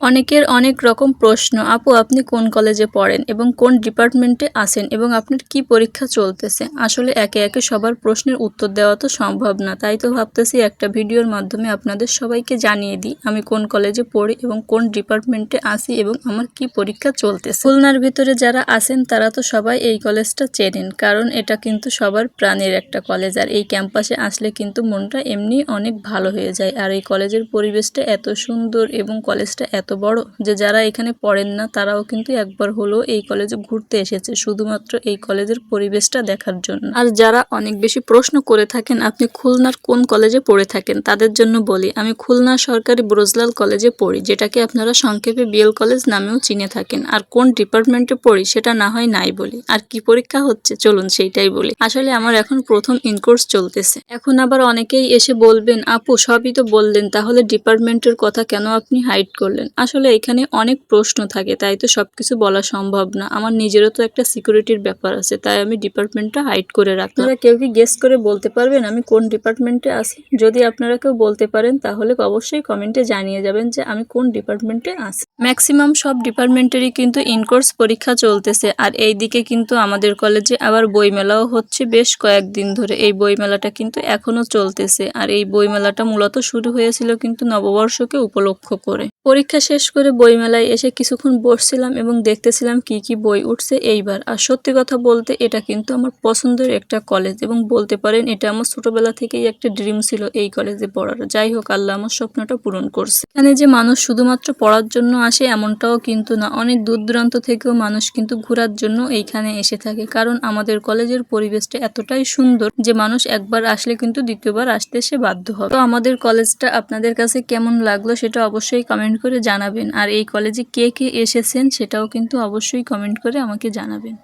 অনেকের অনেক রকম প্রশ্ন। আপু আপনি কোন কলেজে পড়েন এবং কোন ডিপার্টমেন্টে আছেন এবং আপনার কি পরীক্ষা চলতেছে? আসলে একে একে সবার প্রশ্নের উত্তর দেওয়া তো সম্ভব না, তাই তো ভাবতেছি একটা ভিডিওর মাধ্যমে আপনাদের সবাইকে জানিয়ে দিই আমি কোন কলেজে পড়ি এবং কোন ডিপার্টমেন্টে আছি এবং আমার কি পরীক্ষা চলতেছে। খুলনার ভিতরে যারা আছেন তারা তো সবাই এই কলেজটা চেনেন, কারণ এটা কিন্তু সবার প্রাণের একটা কলেজ। আর এই ক্যাম্পাসে আসলে কিন্তু মনটা এমনি অনেক ভালো হয়ে যায়। আর এই কলেজের পরিবেশটা এত সুন্দর এবং কলেজটা এত বড় যে যারা এখানে পড়েন না তারাও কিন্তু একবার হলেও এই কলেজে ঘুরতে এসেছে শুধুমাত্র এই কলেজের পরিবেশটা দেখার জন্য। আর যারা অনেক বেশি প্রশ্ন করে থাকেন আপনি খুলনার কোন কলেজে পড়ে থাকেন, তাদের জন্য বলি আমি খুলনা সরকারি ব্রজলাল কলেজে পড়ি, যেটাকে আপনারা সংক্ষেপে বিএল কলেজ নামেও চিনে থাকেন। আর কোন ডিপার্টমেন্টে পড়ি সেটা না হয় নাই বলি, আর কি পরীক্ষা হচ্ছে চলুন সেইটাই বলি। আসলে আমার এখন প্রথম ইনকোর্স চলতেছে। এখন আবার অনেকেই এসে বলবেন আপু সবই তো বললেন, তাহলে ডিপার্টমেন্টের কথা কেন আপনি হাইড করলেন? আসলে এখানে অনেক প্রশ্ন থাকে, তাই তো সবকিছু বলা সম্ভব না। আমার নিজেরও তো একটা সিকিউরিটির ব্যাপার আছে, তাই আমি ডিপার্টমেন্টটা হাইড করে রাখলাম। আপনারা কেউ কি গেস করে বলতে পারবেন আমি কোন ডিপার্টমেন্টে আছি? যদি আপনারা কেউ বলতে পারেন তাহলে অবশ্যই কমেন্টে জানিয়ে যাবেন যে আমি কোন ডিপার্টমেন্টে আছি। ম্যাক্সিমাম সব ডিপার্টমেন্টেরই কিন্তু ইনকোর্স পরীক্ষা চলতেছে। আর এই দিকে কিন্তু আমাদের কলেজে আবার বইমেলাও হচ্ছে বেশ কয়েকদিন ধরে। এই বইমেলাটা কিন্তু এখনো চলতেছে। আর এই বইমেলাটা মূলত শুরু হয়েছিল কিন্তু নববর্ষকে উপলক্ষ করে। পরীক্ষা শেষ করে বইমেলায় এসে কিছুক্ষণ বসছিলাম এবং দেখতেছিলাম কি কি বই উঠছে এইবার। আর সত্যি কথা বলতে এটা কিন্তু আমার পছন্দের একটা কলেজ এবং বলতে পারেন এটা আমার ছোটবেলা থেকেই একটা ড্রিম ছিল এই কলেজে পড়ার। যাই হোক, আল্লাহ আমার স্বপ্নটা পূরণ করছে। এখানে যে মানুষ শুধুমাত্র পড়ার জন্য আসে এমনটাও কিন্তু না, অনেক দূর দূরান্ত থেকেও মানুষ কিন্তু ঘোরার জন্য এইখানে এসে থাকে, কারণ আমাদের কলেজের পরিবেশটা এতটাই সুন্দর যে মানুষ একবার আসলে কিন্তু দ্বিতীয়বার আসতে সে বাধ্য হবে। তো আমাদের কলেজটা আপনাদের কাছে কেমন লাগলো সেটা অবশ্যই কমেন্ট করে জানাবেন। আর এই কলেজে কে কে এসেছেন সেটাও কিন্তু অবশ্যই কমেন্ট করে আমাকে জানাবেন।